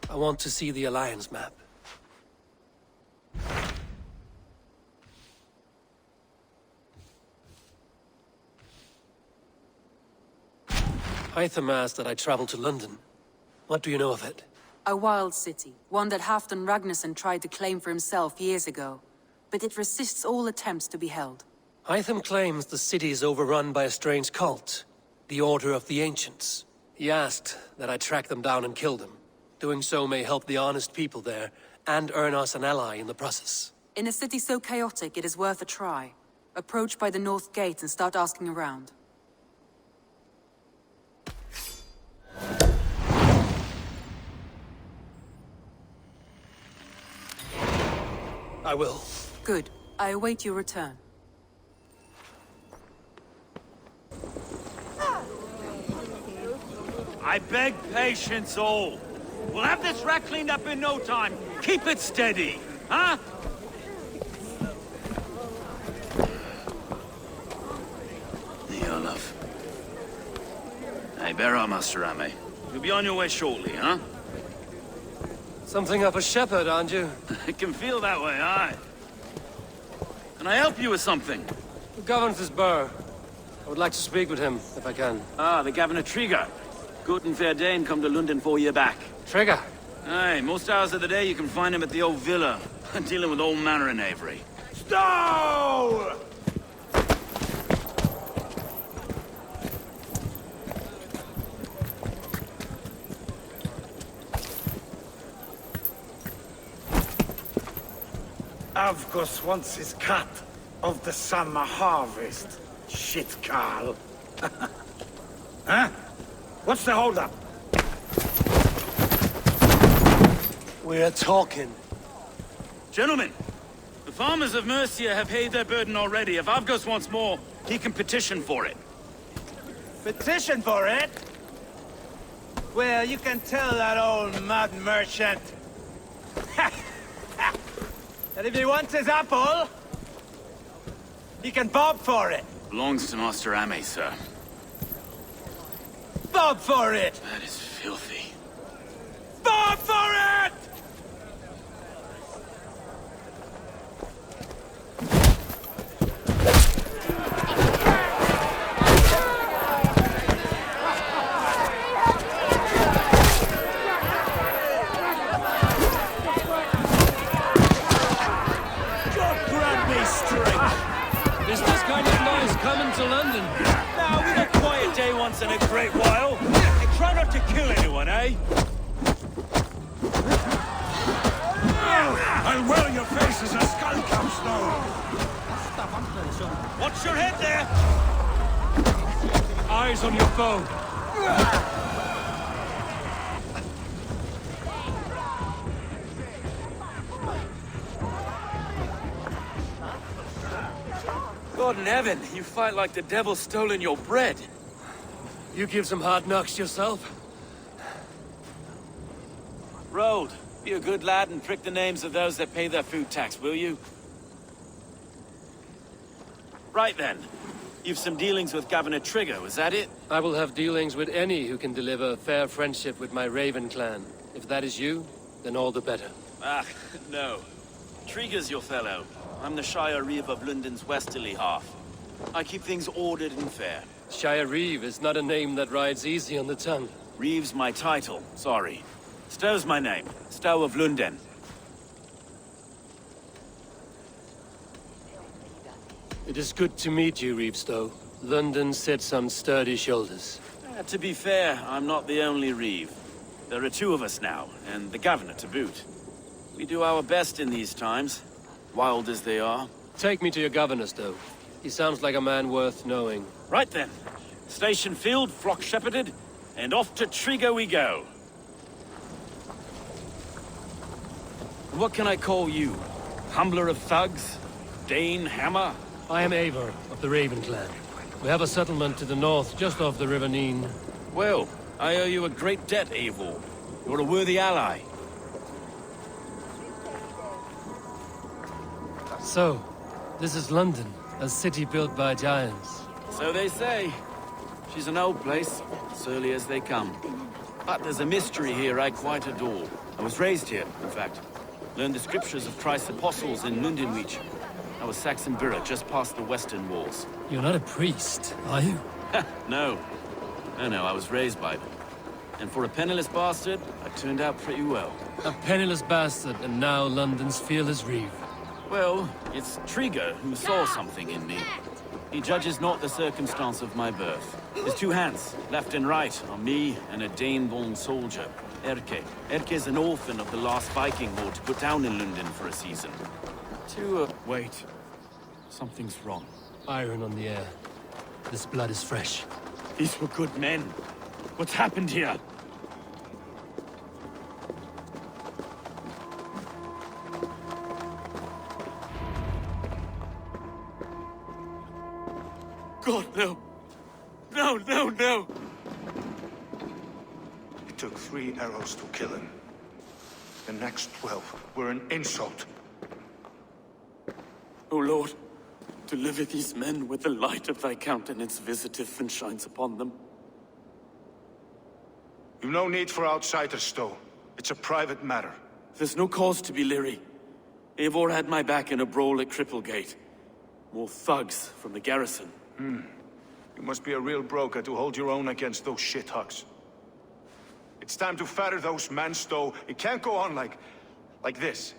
I want to see the Alliance map. Hytham asked that I travel to London. What do you know of it? A wild city, one that Halfdan Ragnarsson tried to claim for himself years ago. But it resists all attempts to be held. Hytham claims the city is overrun by a strange cult, the Order of the Ancients. He asked that I track them down and kill them. Doing so may help the honest people there, and earn us an ally in the process. In a city so chaotic, it is worth a try. Approach by the North Gate and start asking around. I will. Good. I await your return. I beg patience, all. We'll have this wreck cleaned up in no time. Keep it steady, huh? The Olaf. Hey, bear up, Master Ame. You'll be on your way shortly, huh? Something of a shepherd, aren't you? It can feel that way, aye. Can I help you with something? Who governs this burr? I would like to speak with him, if I can. Ah, the Governor Trigger. Good and fair Dane come to London 4 years back. Trigger? Aye, most hours of the day you can find him at the old villa, dealing with all manner in Avery. Stow! Avgos wants his cut of the summer harvest. Shit, Carl. Huh? What's the holdup? We're talking. Gentlemen, the farmers of Mercia have paid their burden already. If Avgos wants more, he can petition for it. Petition for it? Well, you can tell that old mud merchant that if he wants his apple, he can bob for it. Belongs to Master Ame, sir. Bob for it! That is filthy. Bob for it! Is this kind of noise coming to London? Now, we got quiet day once in a great while. And try not to kill anyone, eh? I'll wear your face as a skull capstone! Watch your head there! Eyes on your foe. God in heaven, you fight like the devil's stolen your bread. You give some hard knocks yourself. Road, be a good lad and prick the names of those that pay their food tax, will you? Right then. You've some dealings with Governor Trigger, was that it? I will have dealings with any who can deliver fair friendship with my Raven clan. If that is you, then all the better. Ah, no. Trigger's your fellow. I'm the Shire Reeve of London's westerly half. I keep things ordered and fair. Shire Reeve is not a name that rides easy on the tongue. Reeve's my title, sorry. Stow's my name. Stow of London. It is good to meet you, Reevestow. London sits on sturdy shoulders. To be fair, I'm not the only Reeve. There are two of us now, and the Governor to boot. We do our best in these times, wild as they are. Take me to your governor, Stow. He sounds like a man worth knowing. Right then. Station filled, flock shepherded, and off to Trigger we go. What can I call you? Humbler of thugs? Dane Hammer? I am Eivor of the Raven clan. We have a settlement to the north, just off the River Neen. Well, I owe you a great debt, Eivor. You're a worthy ally. So, this is London, a city built by giants. So they say. She's an old place, surly as they come. But there's a mystery here I quite adore. I was raised here, in fact. Learned the scriptures of Christ's apostles in Lundenwich. I was Saxon Borough, just past the western walls. You're not a priest, are you? No. No, I was raised by them. And for a penniless bastard, I turned out pretty well. A penniless bastard, and now London's fearless reeve. Well, it's Trigger who saw something in me. He judges not the circumstance of my birth. His two hands, left and right, are me and a Dane-born soldier, Erke. Erke's an orphan of the last Viking horde put down in London for a season. Wait. Something's wrong. Iron on the air. This blood is fresh. These were good men. What's happened here? God, no. No. It took 3 arrows to kill him. The next 12 were an insult. O Lord, deliver these men with the light of thy countenance visiteth and shines upon them. You've no need for outsiders, Stowe. It's a private matter. There's no cause to be leery. Eivor had my back in a brawl at Cripplegate. More thugs from the garrison. You must be a real broker to hold your own against those shithugs. It's time to fetter those men, Stowe. It can't go on like this.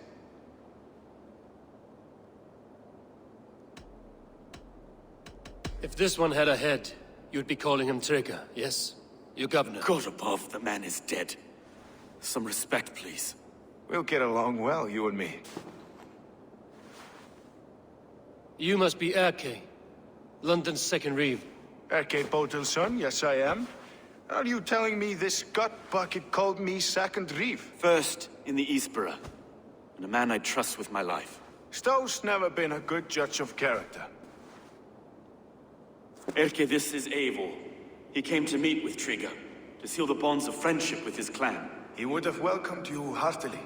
If this one had a head, you'd be calling him Trigger, yes? Your governor. God above, the man is dead. Some respect, please. We'll get along well, you and me. You must be Erke, London's second reeve. Erke Botel's son, yes I am. Are you telling me this gut bucket called me second reeve? First in the Eastborough, and a man I trust with my life. Stowe's never been a good judge of character. Erke, this is Eivor. He came to meet with Trigger, to seal the bonds of friendship with his clan. He would have welcomed you heartily.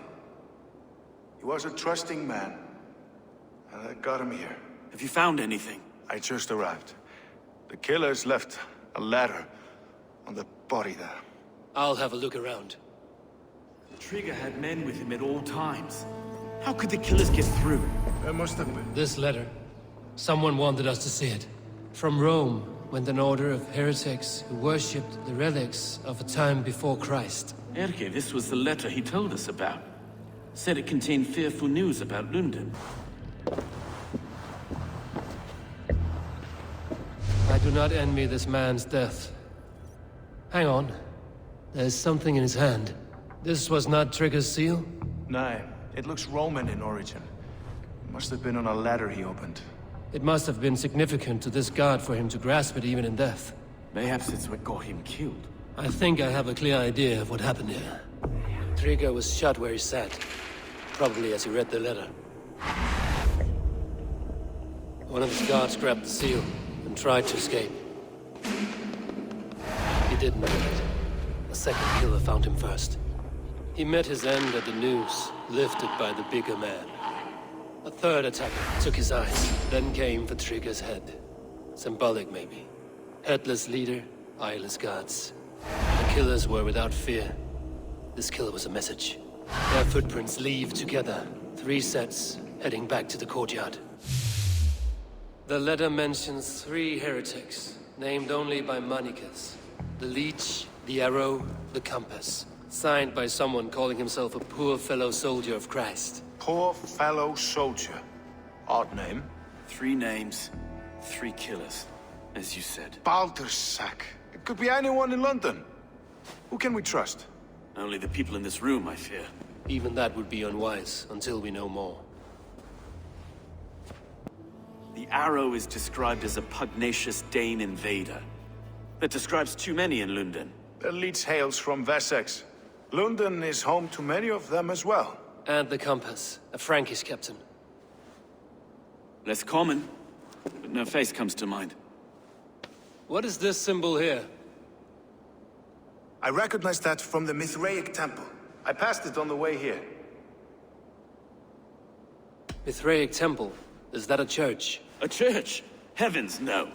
He was a trusting man, and I got him here. Have you found anything? I just arrived. The killers left a ladder on the body there. I'll have a look around. Trigger had men with him at all times. How could the killers get through? There must have been. This letter. Someone wanted us to see it. From Rome went an order of heretics who worshipped the relics of a time before Christ. Erke, this was the letter he told us about. Said it contained fearful news about London. I do not envy this man's death. Hang on. There's something in his hand. This was not Trigger's seal? No, it looks Roman in origin. Must have been on a ladder he opened. It must have been significant to this god for him to grasp it even in death. Mayhaps it's what got him killed. I think I have a clear idea of what happened here. Trigger was shot where he sat. Probably as he read the letter. One of his guards grabbed the seal and tried to escape. He didn't make it. A second killer found him first. He met his end at the noose, lifted by the bigger man. A third attacker took his eyes, then came for Trigger's head. Symbolic, maybe. Headless leader, eyeless guards. The killers were without fear. This killer was a message. Their footprints leave together. 3 sets, heading back to the courtyard. The letter mentions 3 heretics, named only by Manicus. The Leech, the Arrow, the Compass. Signed by someone calling himself a poor fellow soldier of Christ. Poor fellow soldier. Odd name. 3 names, 3 killers, as you said. Baldersack. It could be anyone in London. Who can we trust? Only the people in this room, I fear. Even that would be unwise, until we know more. The Arrow is described as a pugnacious Dane invader. That describes too many in London. The Leech hails from Wessex. London is home to many of them as well. And the Compass, a Frankish captain. Less common, but no face comes to mind. What is this symbol here? I recognize that from the Mithraic temple. I passed it on the way here. Mithraic temple? Is that a church? A church? Heavens, no.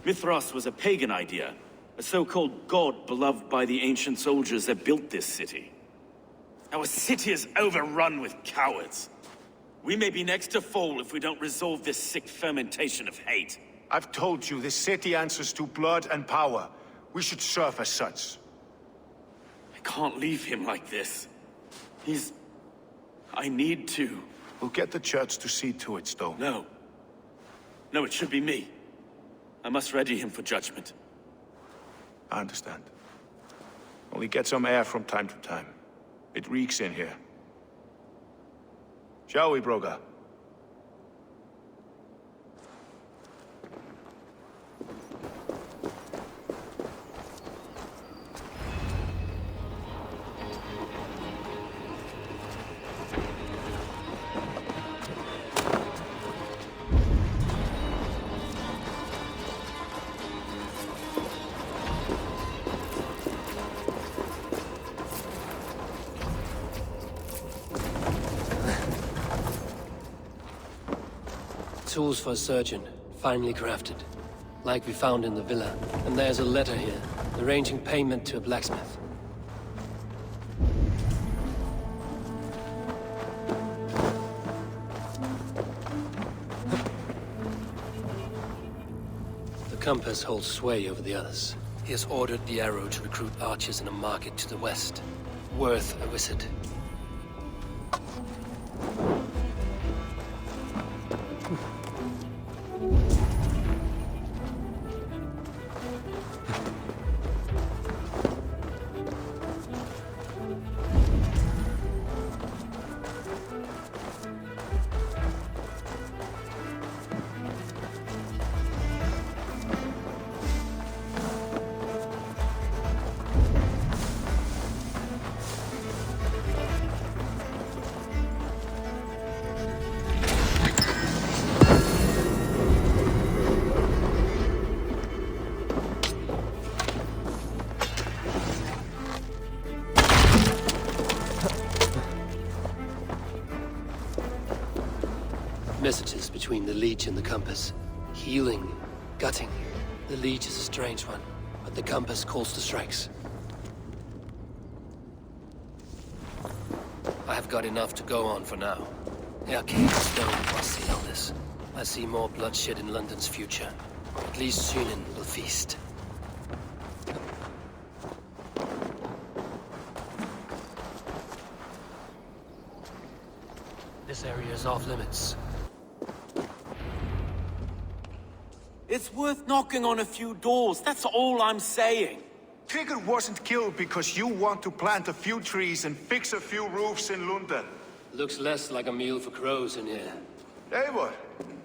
Mithras was a pagan idea. A so-called god beloved by the ancient soldiers that built this city. Our city is overrun with cowards. We may be next to fall if we don't resolve this sick fermentation of hate. I've told you, this city answers to blood and power. We should serve as such. I can't leave him like this. I need to. We'll get the church to see to it, Stowe. No. No, it should be me. I must ready him for judgment. I understand. Only get some air from time to time. It reeks in here. Shall we, Broga? Tools for a surgeon, finely crafted. Like we found in the villa. And there's a letter here, arranging payment to a blacksmith. The compass holds sway over the others. He has ordered the arrow to recruit archers in a market to the west. Worth a visit. Messages between the Leech and the compass. Healing, gutting. The Leech is a strange one, but the compass calls to strikes. I have got enough to go on for now. The arcane stone must see all this. I see more bloodshed in London's future. At least Sunan will feast. This area is off limits. It's worth knocking on a few doors, that's all I'm saying. Trigger wasn't killed because you want to plant a few trees and fix a few roofs in London. Looks less like a meal for crows in here. Eivor,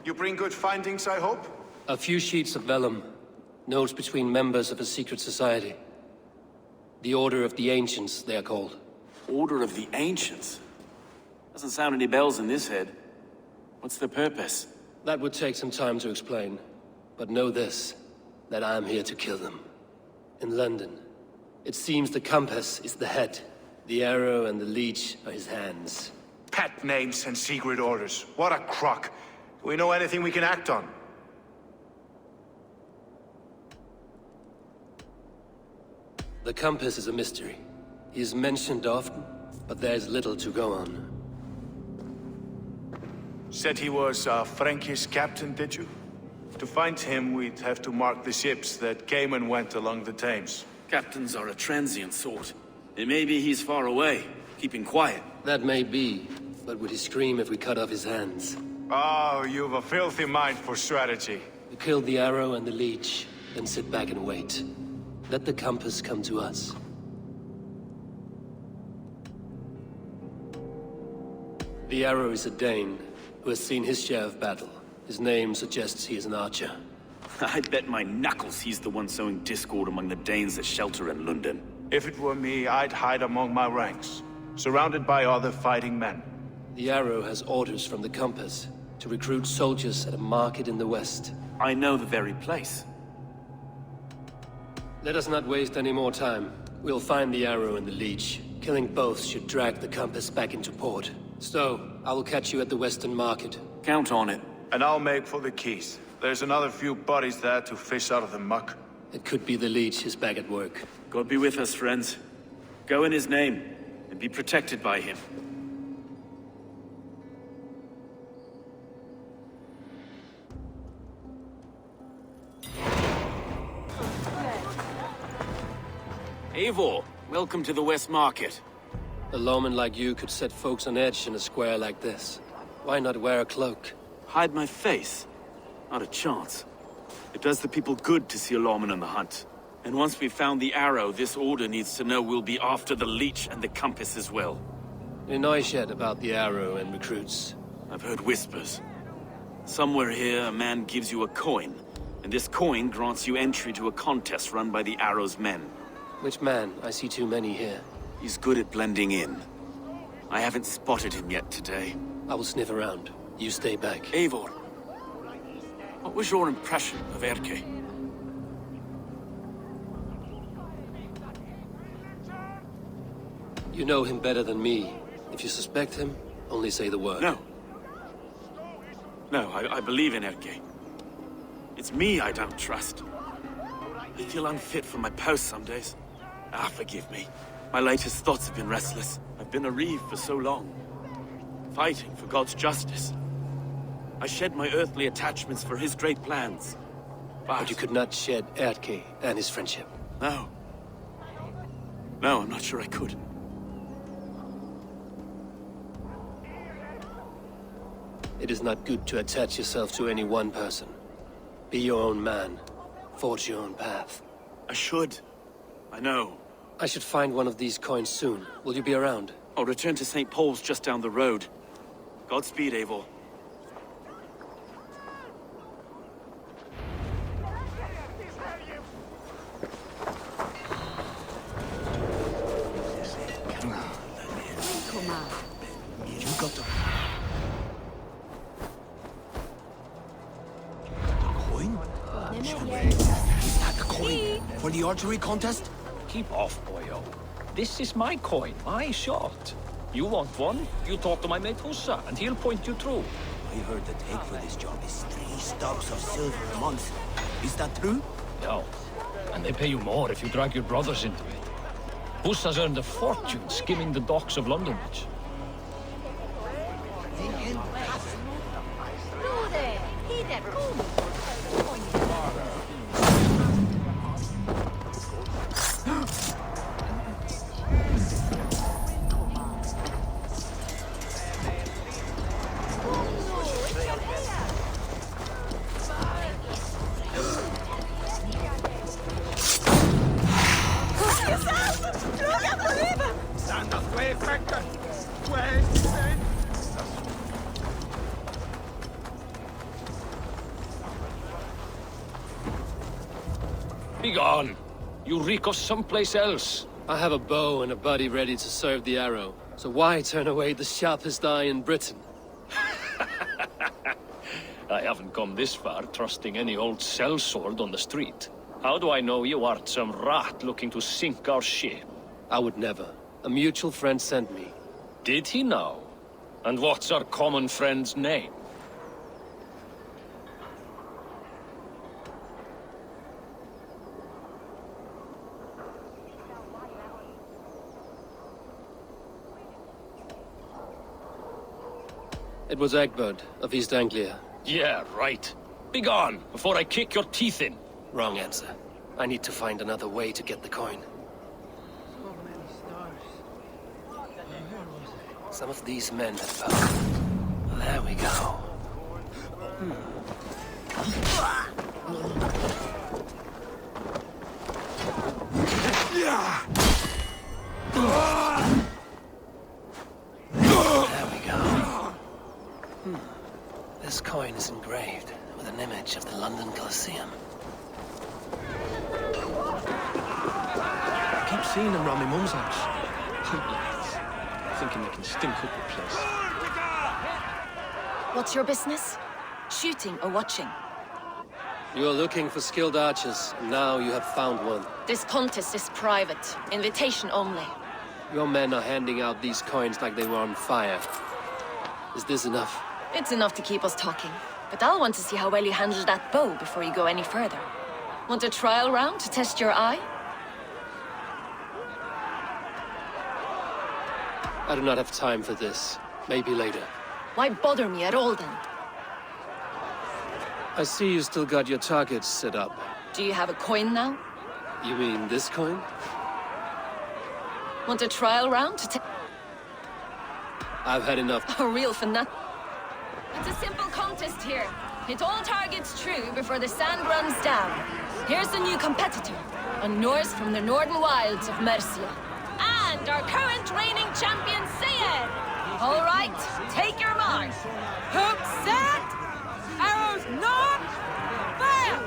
you bring good findings, I hope? A few sheets of vellum. Notes between members of a secret society. The Order of the Ancients, they are called. Order of the Ancients? Doesn't sound any bells in this head. What's the purpose? That would take some time to explain. But know this, that I am here to kill them. In London, it seems the compass is the head. The arrow and the leech are his hands. Pet names and secret orders. What a crock. Do we know anything we can act on? The compass is a mystery. He is mentioned often, but there is little to go on. Said he was a Frankish captain, did you? To find him, we'd have to mark the ships that came and went along the Thames. Captains are a transient sort. It may be he's far away, keeping quiet. That may be, but would he scream if we cut off his hands? Oh, you've a filthy mind for strategy. We kill the arrow and the leech, then sit back and wait. Let the compass come to us. The arrow is a Dane, who has seen his share of battle. His name suggests he is an archer. I bet my knuckles he's the one sowing discord among the Danes that shelter in London. If it were me, I'd hide among my ranks, surrounded by other fighting men. The arrow has orders from the compass to recruit soldiers at a market in the west. I know the very place. Let us not waste any more time. We'll find the arrow and the leech. Killing both should drag the compass back into port. So, I will catch you at the western market. Count on it. And I'll make for the keys. There's another few bodies there to fish out of the muck. It could be the leech is back at work. God be with us, friends. Go in his name. and be protected by him. Eivor, welcome to the West Market. A lawman like you could set folks on edge in a square like this. Why not wear a cloak? Hide my face? Not a chance. It does the people good to see a lawman on the hunt. And once we've found the arrow, this order needs to know we'll be after the leech and the compass as well. You know yet about the arrow and recruits? I've heard whispers. Somewhere here, a man gives you a coin, and this coin grants you entry to a contest run by the arrow's men. Which man? I see too many here. He's good at blending in. I haven't spotted him yet today. I will sniff around. You stay back. Eivor, what was your impression of Erke? You know him better than me. If you suspect him, only say the word. No. No, I believe in Erke. It's me I don't trust. I feel unfit for my post some days. Forgive me. My latest thoughts have been restless. I've been a reeve for so long, fighting for God's justice. I shed my earthly attachments for his great plans. But you could not shed Erke and his friendship. No. No, I'm not sure I could. It is not good to attach yourself to any one person. Be your own man. Forge your own path. I should. I know. I should find one of these coins soon. Will you be around? I'll return to St. Paul's just down the road. Godspeed, Eivor. You got the coin? Is that the coin for the archery contest? Keep off, boyo. This is my coin, my shot. You want one? You talk to my mate Hussa, and he'll point you through. I heard the take for this job is 3 stubs of silver a month. Is that true? No. And they pay you more if you drag your brothers into it. Hussa's earned a fortune skimming the docks of London Bridge. Be gone. You reek of someplace else. I have a bow and a buddy ready to serve the arrow. So why turn away the sharpest eye in Britain? I haven't come this far trusting any old sellsword on the street. How do I know you aren't some rat looking to sink our ship? I would never. A mutual friend sent me. Did he now? And what's our common friend's name? It was Egbert of East Anglia. Yeah, right. Be gone, before I kick your teeth in. Wrong answer. I need to find another way to get the coin. Some of these men have found. There we go. There we go. This coin is engraved with an image of the London Colosseum. I keep seeing them around my mum's house. Thinking they can stink up the place. What's your business? Shooting or watching? You are looking for skilled archers, and now you have found one. This contest is private. Invitation only. Your men are handing out these coins like they were on fire. Is this enough? It's enough to keep us talking. But I'll want to see how well you handle that bow before you go any further. Want a trial round to test your eye? I do not have time for this. Maybe later. Why bother me at all, then? I see you still got your targets set up. Do you have a coin now? You mean this coin? Want a trial round to take I've had enough. a real fanatic? It's a simple contest here. Hit all targets true before the sand runs down. Here's the new competitor, a Norse from the northern wilds of Mercia. And our current reigning champion, Sayed! All right, take your mark. Hook set! Arrows not! Fire!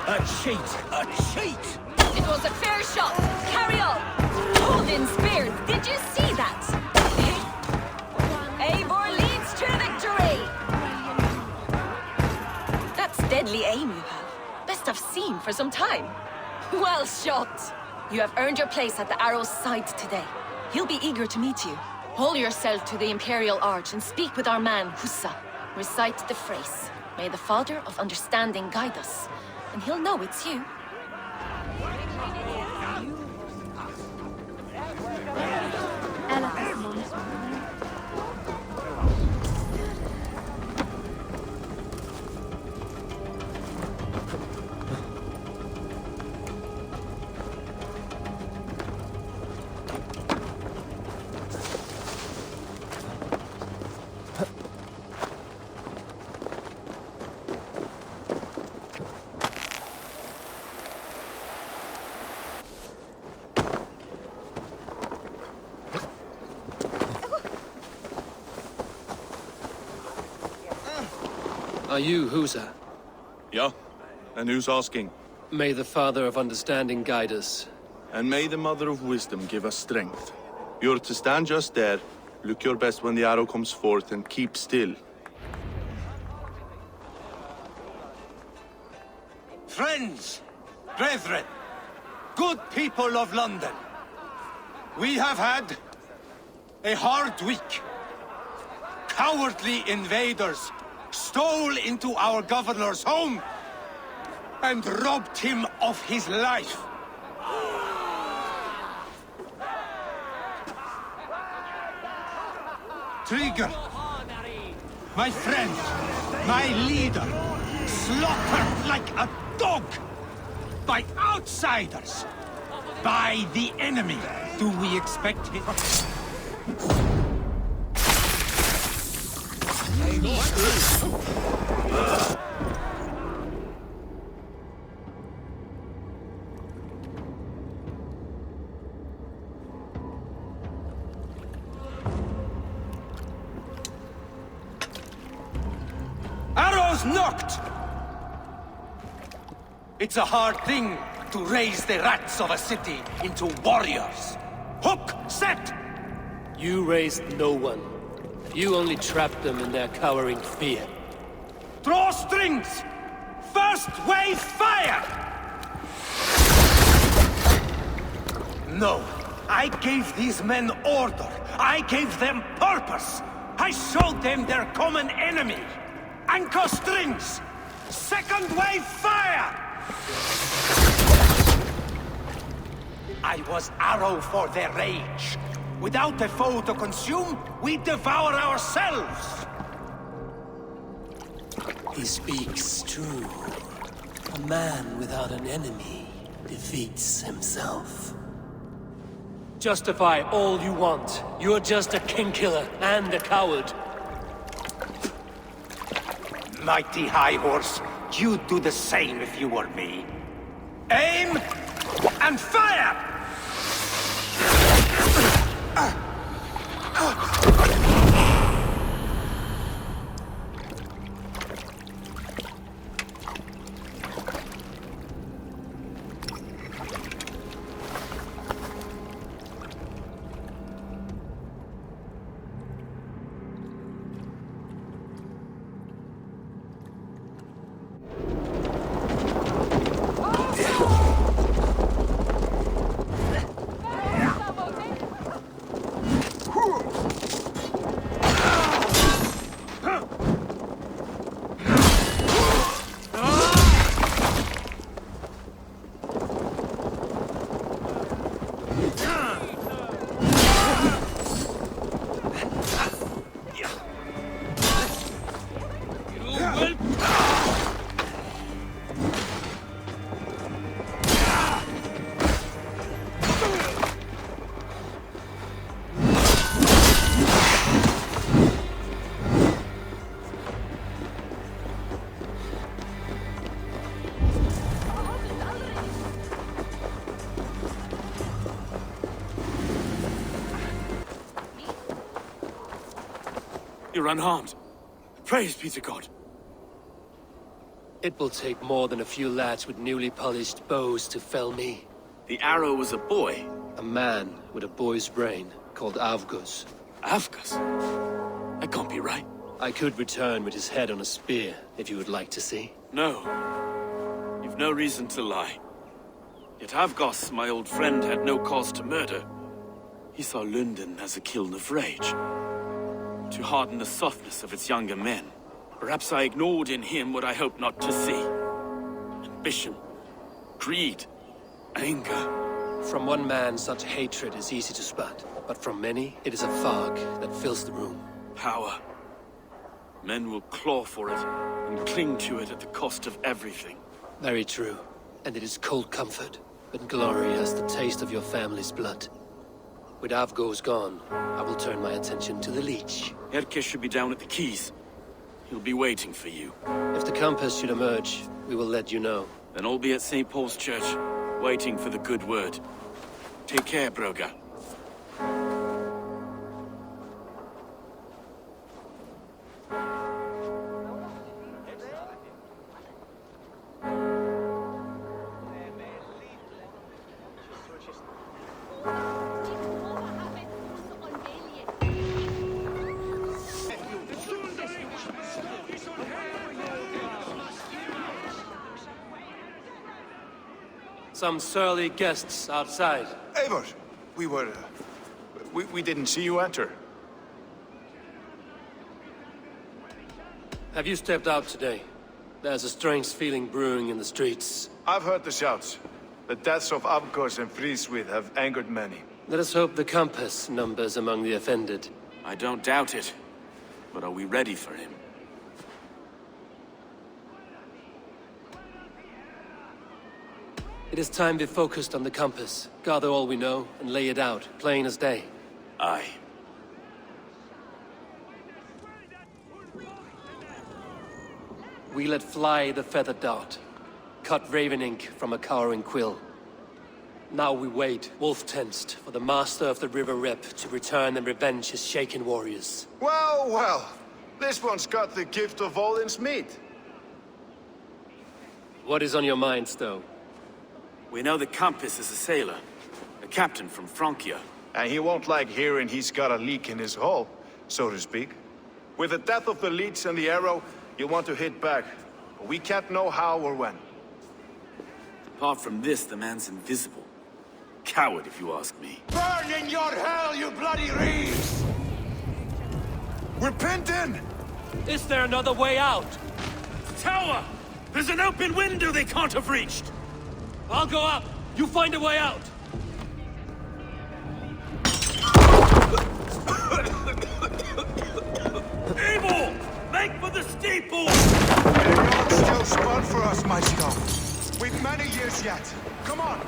A cheat! A cheat! It was a fair shot. Carry on. Hold in spears. Did you see that? Eivor leads to victory. That's deadly aim you have. Best I've seen for some time. Well shot. You have earned your place at the arrow's side today. He'll be eager to meet you. Hold yourself to the Imperial Arch and speak with our man, Hussa. Recite the phrase. May the Father of Understanding guide us. And he'll know it's you. Are you Husa? Yeah? And who's asking? May the Father of Understanding guide us. And may the Mother of Wisdom give us strength. You're to stand just there, look your best when the arrow comes forth, and keep still. Friends, brethren, good people of London, we have had a hard week. Cowardly invaders stole into our governor's home and robbed him of his life. Trigger, my friend, my leader, slaughtered like a dog by outsiders, by the enemy. Do we expect him? Arrows knocked! It's a hard thing to raise the rats of a city into warriors. Hook set! You raised no one. You only trapped them in their cowering fear. Draw strings! First wave fire! No, I gave these men order. I gave them purpose. I showed them their common enemy. Anchor strings! Second wave fire! I was arrow for their rage. Without a foe to consume, we devour ourselves! He speaks true. A man without an enemy defeats himself. Justify all you want. You're just a king-killer and a coward. Mighty High Horse, you'd do the same if you were me. Aim and fire! You're unharmed. Praise be to God. It will take more than a few lads with newly polished bows to fell me. The arrow was a boy. A man with a boy's brain, called Avgus. Avgus? That can't be right. I could return with his head on a spear, if you would like to see. No. You've no reason to lie. Yet Avgos, my old friend, had no cause to murder. He saw London as a kiln of rage. To harden the softness of its younger men. Perhaps I ignored in him what I hoped not to see. Ambition, greed, anger. From one man, such hatred is easy to spot. But from many, it is a fog that fills the room. Power. Men will claw for it, and cling to it at the cost of everything. Very true. And it is cold comfort. But glory has the taste of your family's blood. With Avgos gone, I will turn my attention to the Leech. Erke should be down at the quays. He'll be waiting for you. If the compass should emerge, we will let you know. Then I'll be at St. Paul's Church, waiting for the good word. Take care, Broga. Some surly guests outside. Eivor, we didn't see you enter. Have you stepped out today? There's a strange feeling brewing in the streets. I've heard the shouts. The deaths of Avgos and Friswith have angered many. Let us hope the compass numbers among the offended. I don't doubt it. But are we ready for him? It is time we focused on the compass. Gather all we know and lay it out, plain as day. Aye. We let fly the feathered dart. Cut raven ink from a cowering quill. Now we wait, wolf-tensed, for the master of the River Rep to return and revenge his shaken warriors. Well, well. This one's got the gift of Odin's meat. What is on your mind, Stowe? We know the Compass is a sailor. A captain from Francia. And he won't like hearing he's got a leak in his hull, so to speak. With the death of the leech and the arrow, you want to hit back. But we can't know how or when. Apart from this, the man's invisible. Coward, if you ask me. Burn in your hell, you bloody reeves! We're pinned in! Is there another way out? Tower! There's an open window they can't have reached! I'll go up! You find a way out! Evil! Make for the steeple! The still spun for us, my Stone. We've many years yet. Come on!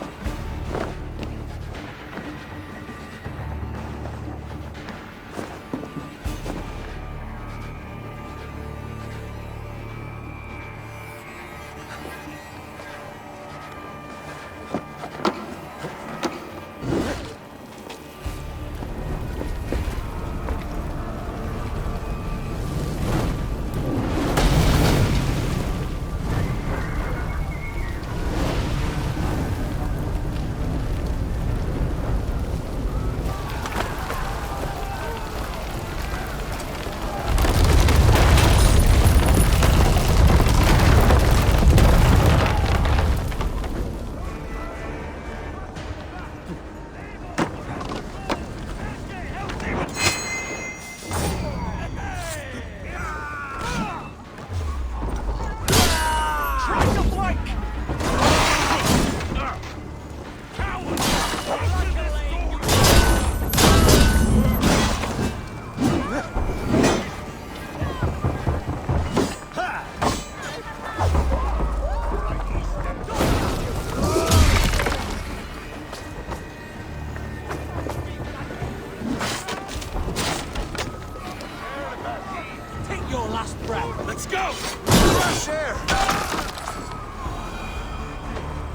Let's go! Fresh air!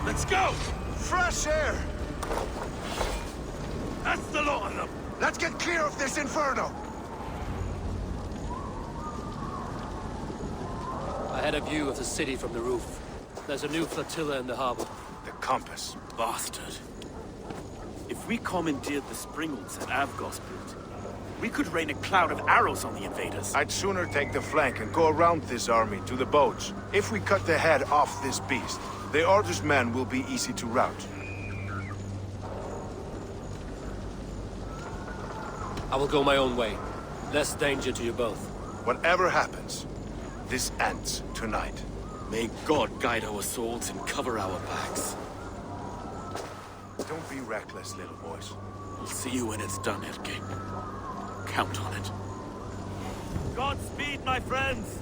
Let's go! Fresh air! That's the lot of them! Let's get clear of this inferno! I had a view of the city from the roof. There's a new flotilla in the harbor. The compass. Bastard. If we commandeered the Springles at Avgosport, we could rain a cloud of arrows on the invaders. I'd sooner take the flank and go around this army to the boats. If we cut the head off this beast, the Order's men will be easy to rout. I will go my own way. Less danger to you both. Whatever happens, this ends tonight. May God guide our swords and cover our backs. Don't be reckless, little boys. We'll see you when it's done, Erke. Count on it. Godspeed, my friends!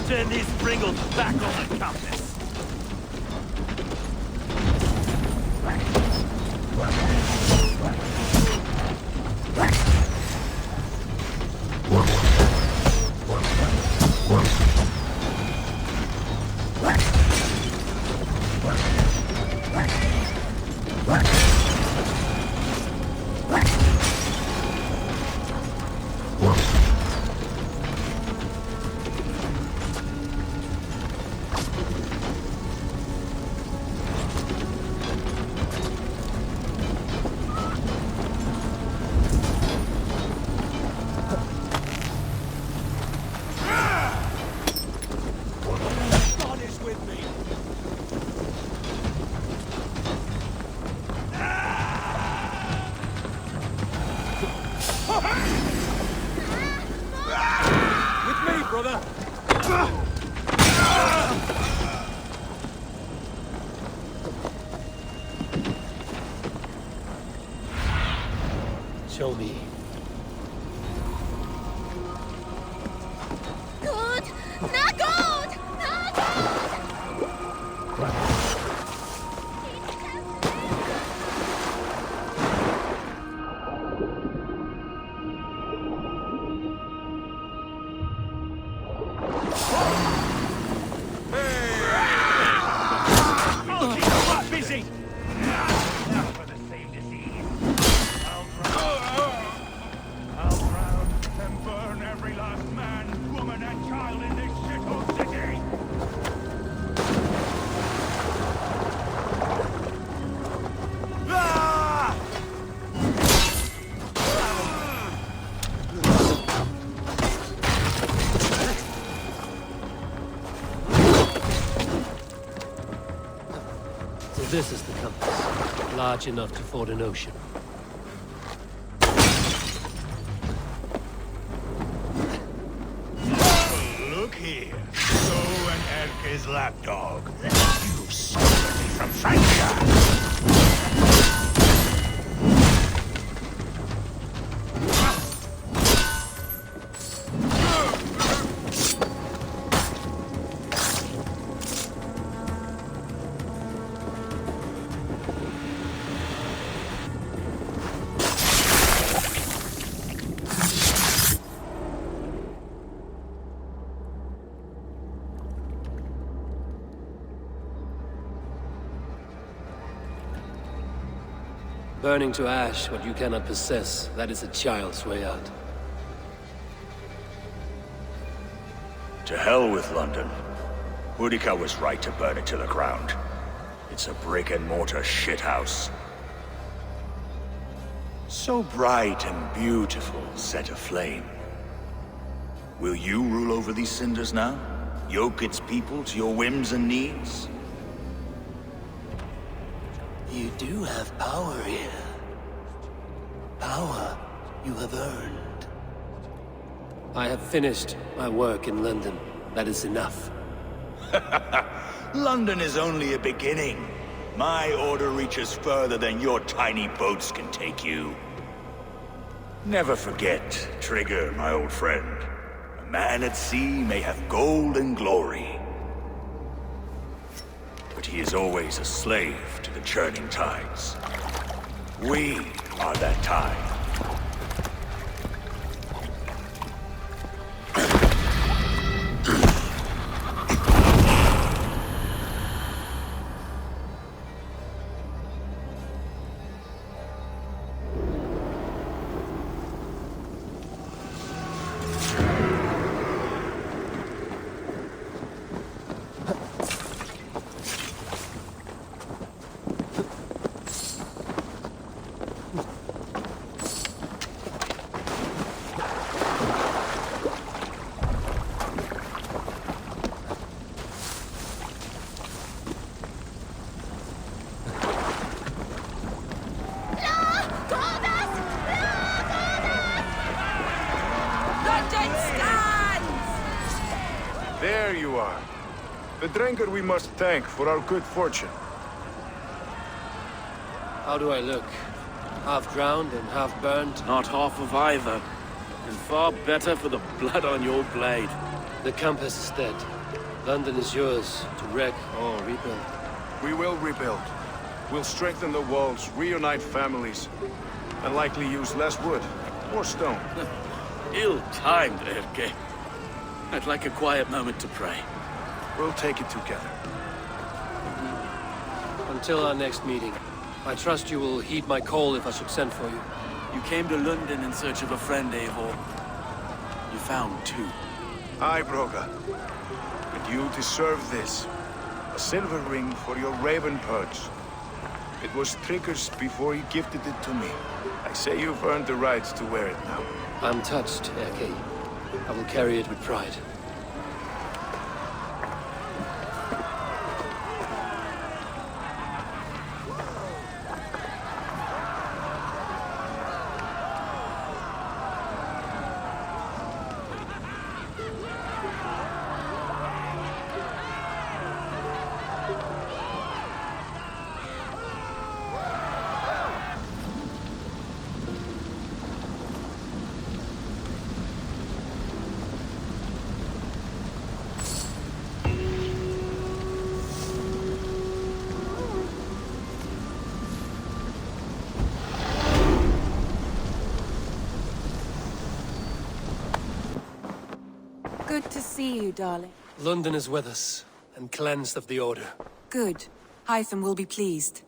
Turn these Springles back on the compass. Show me. Good! Not good! Not good! Busy! This is the compass, large enough to ford an ocean. his lapdog. You stole me from Francia! Burning to ash what you cannot possess, that is a child's way out. To hell with London. Boudica was right to burn it to the ground. It's a brick-and-mortar shithouse. So bright and beautiful, set aflame. Will you rule over these cinders now? Yoke its people to your whims and needs? You do have power here. Power you have earned. I have finished my work in London. That is enough. London is only a beginning. My order reaches further than your tiny boats can take you. Never forget, Trigger, my old friend. A man at sea may have gold and glory, but he is always a slave to the churning tides. We are that tide. There you are. The drinker we must thank for our good fortune. How do I look? Half drowned and half burned? Not half of either. And far better for the blood on your blade. The compass is dead. London is yours to wreck or rebuild. We will rebuild. We'll strengthen the walls, reunite families, and likely use less wood or stone. Ill-timed, Erke. I'd like a quiet moment to pray. We'll take it together. Until our next meeting, I trust you will heed my call if I should send for you. You came to London in search of a friend, Eivor. You found two. Aye, Broga. And you deserve this. A silver ring for your raven perch. It was Trigger's before he gifted it to me. I say you've earned the right to wear it now. I'm touched, Erke. I will carry it with pride. Good to see you, darling. London is with us, and cleansed of the Order. Good. Hytham will be pleased.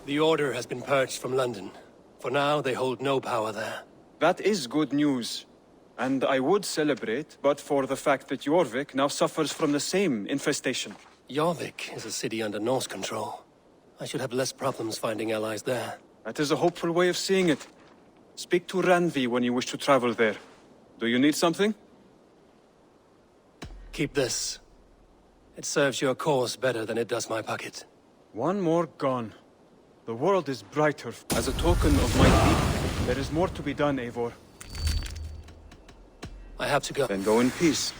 The Order has been purged from London. For now, they hold no power there. That is good news. And I would celebrate, but for the fact that Jorvik now suffers from the same infestation. Jorvik is a city under Norse control. I should have less problems finding allies there. That is a hopeful way of seeing it. Speak to Randvi when you wish to travel there. Do you need something? Keep this. It serves your cause better than it does my pocket. One more gone. The world is brighter. As a token of my deed, there is more to be done, Eivor. I have to go. Then go in peace.